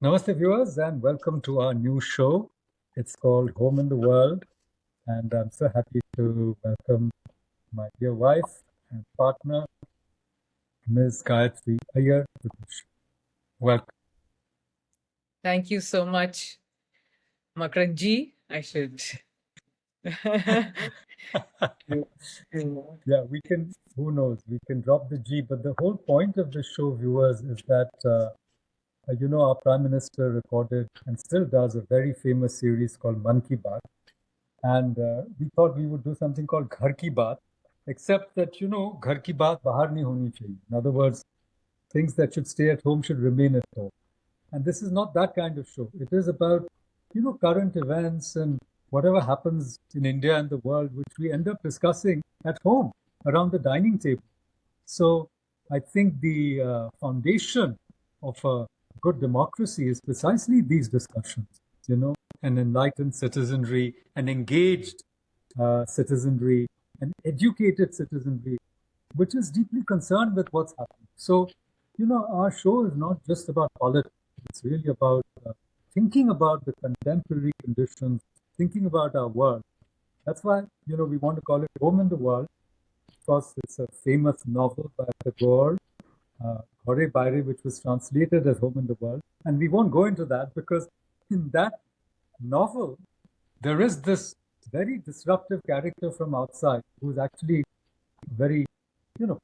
Namaste, viewers, and welcome to our new show. It's called Home in the World, and I'm so happy to welcome my dear wife and partner, Ms. Gayatri Iyer, to the show. Welcome. Thank you so much, Makranji. I should. Yeah, we can, who knows, we can drop the G, but the whole point of the show, viewers, is that, our Prime Minister recorded and still does a very famous series called Man Ki Baat. And we thought we would do something called Ghar Ki Baat, except that, Ghar Ki Baat bahar nahi honi chahiye. In other words, things that should stay at home should remain at home. And this is not that kind of show. It is about, current events and whatever happens in India and the world, which we end up discussing at home around the dining table. So I think the foundation of a good democracy is precisely these discussions, an enlightened citizenry, an engaged citizenry, an educated citizenry, which is deeply concerned with what's happening. So, our show is not just about politics. It's really about thinking about the contemporary conditions, thinking about our world. That's why, we want to call it Home in the World, because it's a famous novel by Tagore, Ghore Baire, which was translated as Home in the World. And we won't go into that because in that novel, there is this very disruptive character from outside who's actually a very,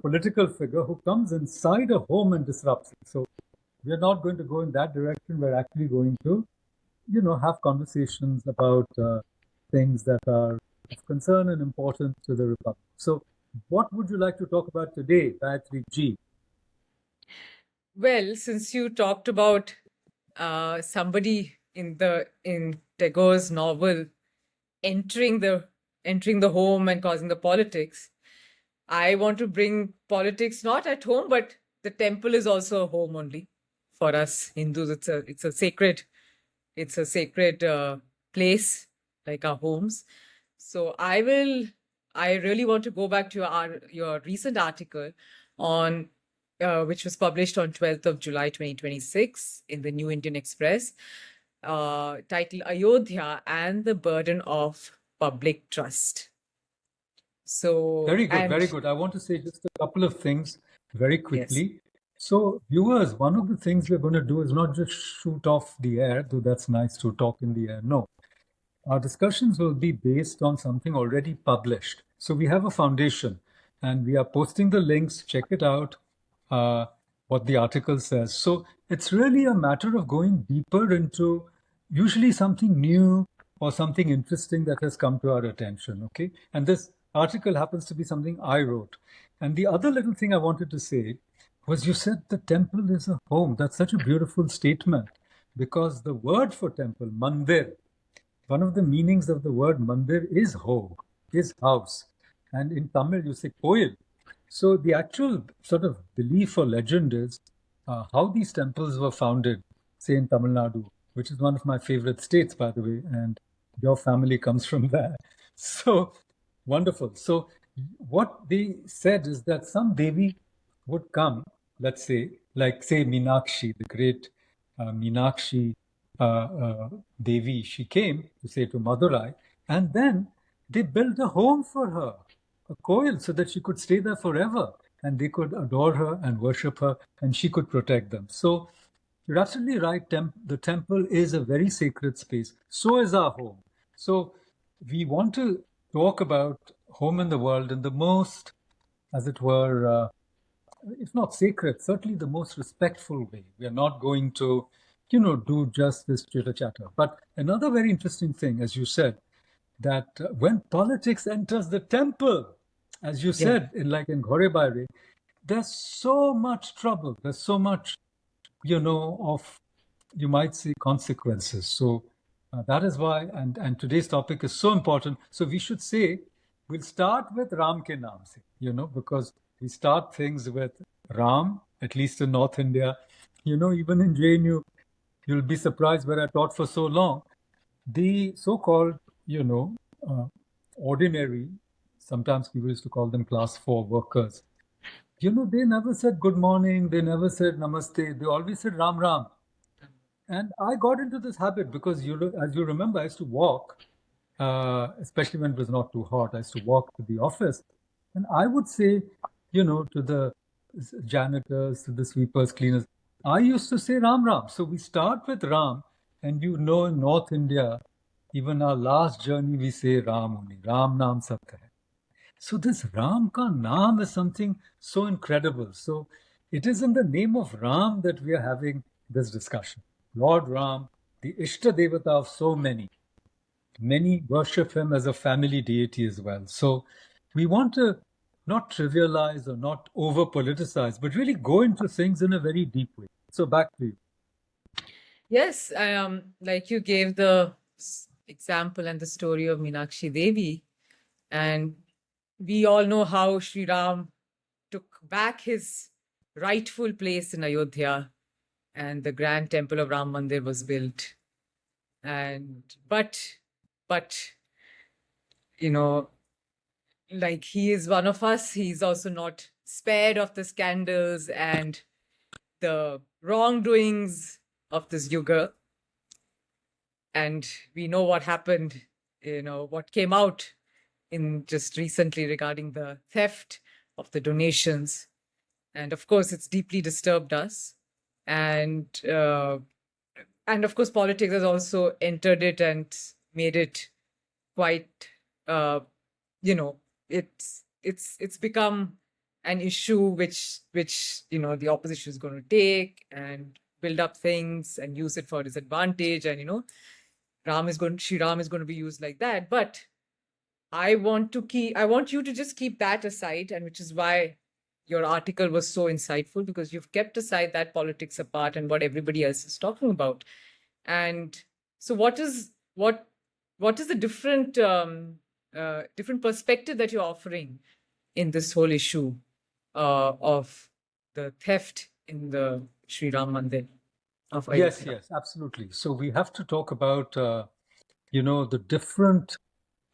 political figure who comes inside a home and disrupts it. So we're not going to go in that direction. We're actually going to, have conversations about things that are of concern and important to the Republic. So what would you like to talk about today, Gayatri G? Well, since you talked about somebody in Tagore's novel entering the home and causing the politics, I want to bring politics not at home, but the temple is also a home only for us Hindus. It's a sacred place, like our homes. So I really want to go back to your recent article on which was published on 12th of July 2026 in the New Indian Express, titled Ayodhya and the Burden of Public Trust. So, Very good, and very good. I want to say just a couple of things very yes, quickly. So, viewers, one of the things we're going to do is not just shoot off the air, though that's nice to talk in the air. No, our discussions will be based on something already published. So we have a foundation and we are posting the links. Check it out, what the article says. So it's really a matter of going deeper into usually something new or something interesting that has come to our attention. Okay. And this article happens to be something I wrote. And the other little thing I wanted to say was you said the temple is a home. That's such a beautiful statement because the word for temple, mandir, one of the meanings of the word mandir is home, is house. And in Tamil, you say koil. So the actual sort of belief or legend is how these temples were founded, say in Tamil Nadu, which is one of my favorite states, by the way, and your family comes from there. So wonderful. So what they said is that some Devi would come, let's say, like say Meenakshi, the great Meenakshi Devi, she came to say to Madurai, and then they built a home for her, a koil, so that she could stay there forever, and they could adore her and worship her, and she could protect them. So you're absolutely right. The temple is a very sacred space. So is our home. So we want to talk about home in the world in the most, as it were, if not sacred, certainly the most respectful way. We are not going to, do just this chitter chatter. But another very interesting thing, as you said, that when politics enters the temple, as you yeah. said, in Ghore Baire, there's so much trouble. There's so much, of, you might say, consequences. So that is why, and today's topic is so important. So we should say, we'll start with Ram ke naam se, because we start things with Ram, at least in North India. Even in JNU, you'll be surprised where I taught for so long. The so-called, ordinary, sometimes people used to call them class 4 workers, they never said good morning, they never said namaste, they always said Ram Ram. And I got into this habit because as you remember, I used to walk, especially when it was not too hot. I used to walk to the office, and I would say, to the janitors, to the sweepers, cleaners, I used to say Ram Ram. So we start with Ram, and in North India, even our last journey, we say Ram only. Ram Naam Sabka hai. So this Ram ka naam is something so incredible. So it is in the name of Ram that we are having this discussion. Lord Ram, the Ishta Devata of so many. Many worship him as a family deity as well. So we want to not trivialize or not over politicize, but really go into things in a very deep way. So back to you. Yes, like you gave the example and the story of Meenakshi Devi, and we all know how Sri Ram took back his rightful place in Ayodhya, and the grand temple of Ram Mandir was built. And but you know, like he is one of us, he's also not spared of the scandals and the wrongdoings of this yuga. And we know what happened, what came out in just recently regarding the theft of the donations. And of course, it's deeply disturbed us. And and of course, politics has also entered it and made it quite, uh, you know, it's become an issue which the opposition is going to take and build up things and use it for disadvantage. And Sri Ram is going to be used like that. But I want you to just keep that aside, and which is why your article was so insightful, because you've kept aside that politics apart and what everybody else is talking about. And so what is the different perspective that you're offering in this whole issue of the theft in the Sri Ram Mandir of Yes, Ayodhya? yes, absolutely. So we have to talk about, the different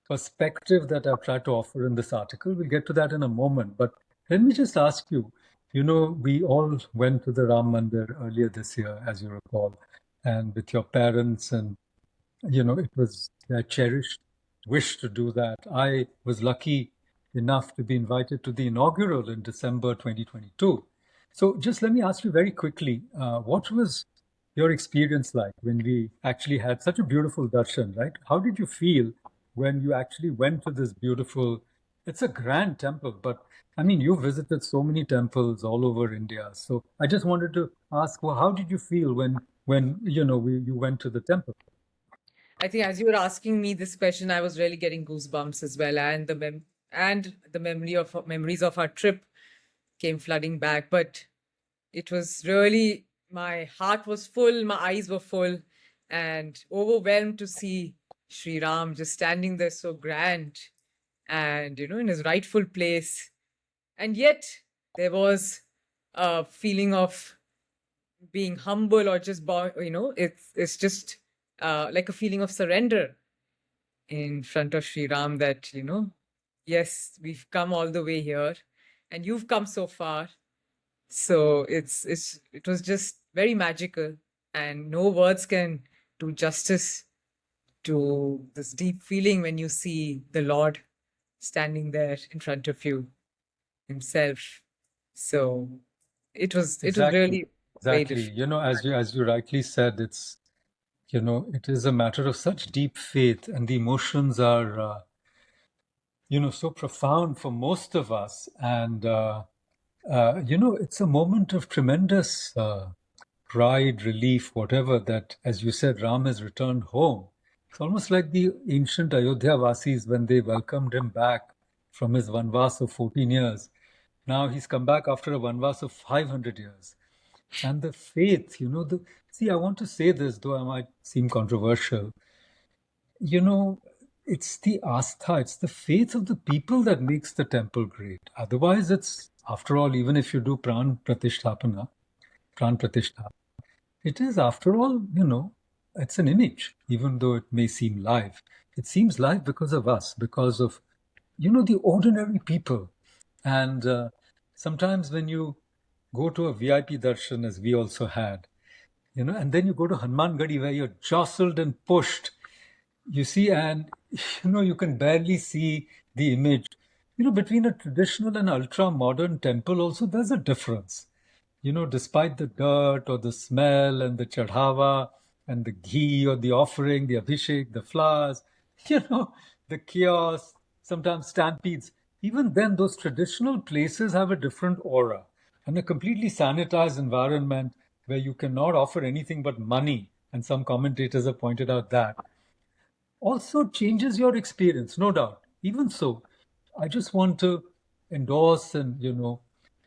perspective that I've tried to offer in this article. We'll get to that in a moment. But let me just ask you, we all went to the Ram Mandir earlier this year, as you recall, and with your parents, and it was their cherished wish to do that. I was lucky enough to be invited to the inaugural in December 2022. So just let me ask you very quickly, what was your experience like when we actually had such a beautiful darshan, right? How did you feel when you actually went to this beautiful, it's a grand temple, but I mean, you visited so many temples all over India. So I just wanted to ask, well, how did you feel when you went to the temple? I think as you were asking me this question, I was really getting goosebumps as well, and the memories of our trip came flooding back. But it was really, my heart was full, my eyes were full, and overwhelmed to see Sri Ram just standing there so grand and in his rightful place. And yet there was a feeling of being humble, or just it's just like a feeling of surrender in front of Sri Ram, that yes, we've come all the way here and you've come so far. So it was just very magical, and no words can do justice to this deep feeling when you see the Lord standing there in front of you himself. So it was Exactly. really very Exactly. different. As you rightly said, it is a matter of such deep faith, and the emotions are, so profound for most of us. And, it's a moment of tremendous pride, relief, whatever, that, as you said, Ram has returned home. It's almost like the ancient Ayodhya Vasis when they welcomed him back from his vanvas of 14 years. Now he's come back after a vanvas of 500 years. And the faith, see, I want to say this, though I might seem controversial. You know, it's the astha, it's the faith of the people that makes the temple great. Otherwise, after all, even if you do pran pratishtha, it is, after all, it's an image, even though it may seem live. It seems live because of us, because of, the ordinary people. And sometimes when you go to a VIP darshan, as we also had, And then you go to Hanmangadi where you're jostled and pushed, you see, and you can barely see the image. Between a traditional and ultra modern temple, also there's a difference. Despite the dirt or the smell and the chadhawa and the ghee or the offering, the abhishek, the flowers, you know, the chaos, sometimes stampedes, even then, those traditional places have a different aura and a completely sanitized environment where you cannot offer anything but money. And some commentators have pointed out that also changes your experience, no doubt. Even so, I just want to endorse and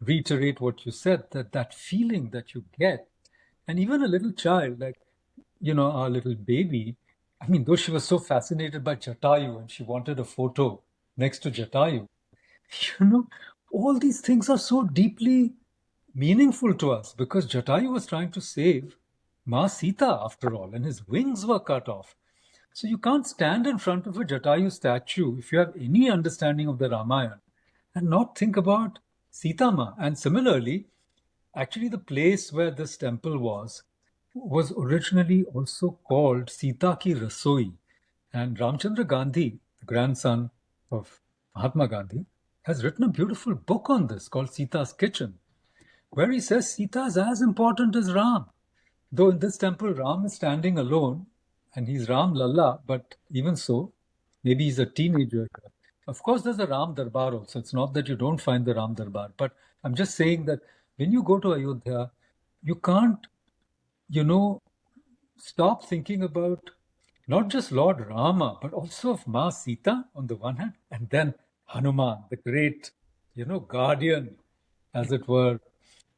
reiterate what you said, that feeling that you get, and even a little child, like our little baby. I mean, though she was so fascinated by Jatayu and she wanted a photo next to Jatayu, you know, all these things are so deeply meaningful to us because Jatayu was trying to save Ma Sita after all, and his wings were cut off. So you can't stand in front of a Jatayu statue if you have any understanding of the Ramayana and not think about Sitama. And similarly, actually, the place where this temple was originally also called Sita Ki Rasoi. And Ramchandra Gandhi, the grandson of Mahatma Gandhi, has written a beautiful book on this called Sita's Kitchen, where he says Sita is as important as Ram. Though in this temple, Ram is standing alone and he's Ram Lalla, but even so, maybe he's a teenager. Of course, there's a Ram Darbar also. It's not that you don't find the Ram Darbar, but I'm just saying that when you go to Ayodhya, you can't, you know, stop thinking about not just Lord Rama, but also of Ma Sita on the one hand, and then Hanuman, the great, guardian, as it were,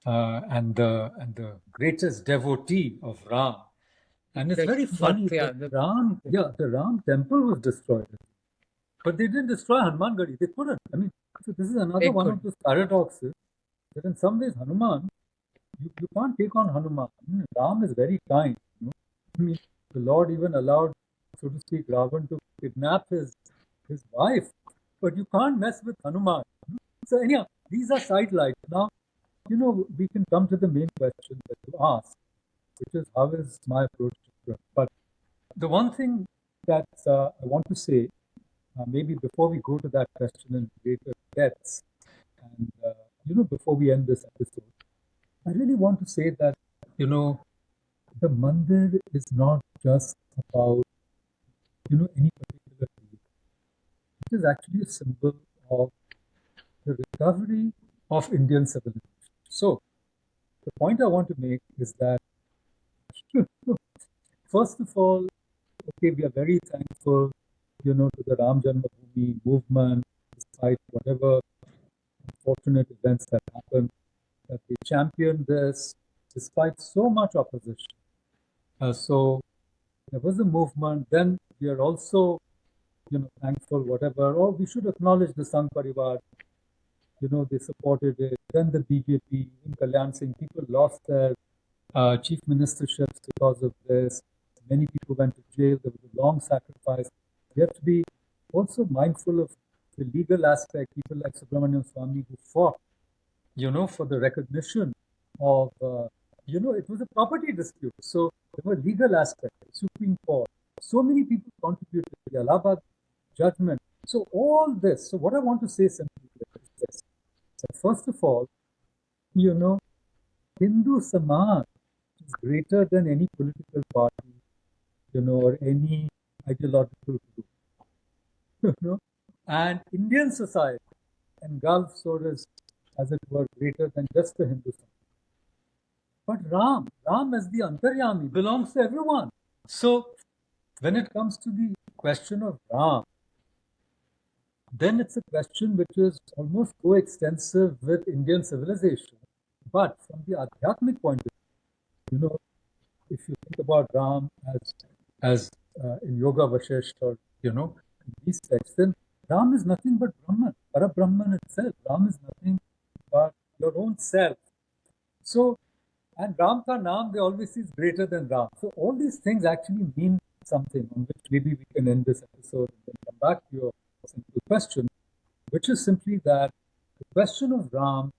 and the greatest devotee of Ram. And it's The very funny that the Ram temple was destroyed, but they didn't destroy Hanuman. They couldn't. I mean, so this is another they one of could. those paradoxes that in some ways Hanuman, you can't take on Hanuman. Ram is very kind. I mean, the Lord even allowed, so to speak, Ravan to kidnap his wife, but you can't mess with Hanuman. So anyhow, these are sidelights. Now, we can come to the main question that you asked, which is how is my approach to Quran? But the one thing that I want to say, maybe before we go to that question in greater depths, and before we end this episode, I really want to say that the mandir is not just about any particular religion. It is actually a symbol of the recovery of Indian civilization. So the point I want to make is that first of all, okay, we are very thankful, to the Ram Janmabhoomi movement, despite whatever unfortunate events that happened, that they championed this despite so much opposition. So there was a movement. Then we are also, thankful, whatever. Or we should acknowledge the Sangh Parivar. They supported it. Then the BJP in Kalyan Singh, people lost their chief ministerships because of this. Many people went to jail. There was a long sacrifice. We have to be also mindful of the legal aspect. People like Subramanian Swamy who fought, for the recognition of, it was a property dispute. So there were legal aspects, Supreme Court. So many people contributed to the Allahabad judgment. So all this. So what I want to say simply is this. That first of all, Hindu Samaj is greater than any political party, or any ideological group, and Indian society engulfs or is, as it were, greater than just the Hindu Samaj. But Ram as the Antaryami belongs to everyone. So when it comes to the question of Ram, then it's a question which is almost coextensive with Indian civilization. But from the Adhyatmic point of view, if you think about Ram as in Yoga Vashisht or in these texts, then Ram is nothing but Brahman, Parabrahman itself. Ram is nothing but your own self. So, and Ram ka naam they always see is greater than Ram. So all these things actually mean something on which maybe we can end this episode and then come back to your simple question, which is simply that the question of Ram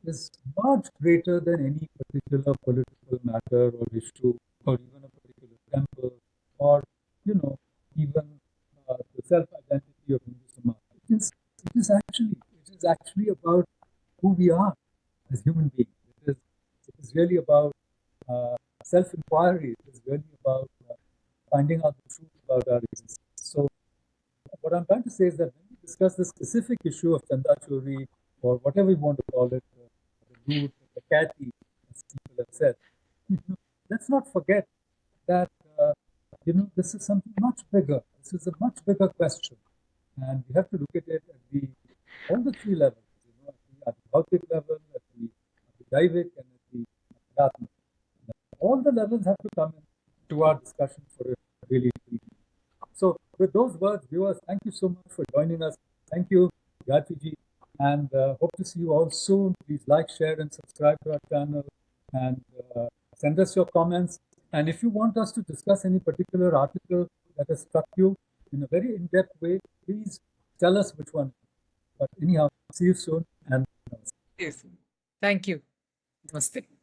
is much greater than any particular political matter or issue, or even a particular temple, or you know, even the self-identity of Hindu Samaj. It is actually about who we are as human beings. It is really about uh, self-inquiry. It is really about finding out the truth about our existence. So what I'm trying to say is that when we discuss the specific issue of Chanda Chori, or whatever you want to call it, the loot, the catty, as people have said, you know, let's not forget that this is something much bigger. This is a much bigger question, and we have to look at it at the all the three levels. At the Bhautik level, at the Daivik, and at the Atmatma. All the levels have to come into our discussion for it really to be. So, with those words, viewers, thank you so much for joining us. Thank you, Gratiji, and hope to see you all soon. Please like, share, and subscribe to our channel, and send us your comments. And if you want us to discuss any particular article that has struck you in a very in-depth way, please tell us which one. But anyhow, see you soon, and Yes. Thank you. Namaste.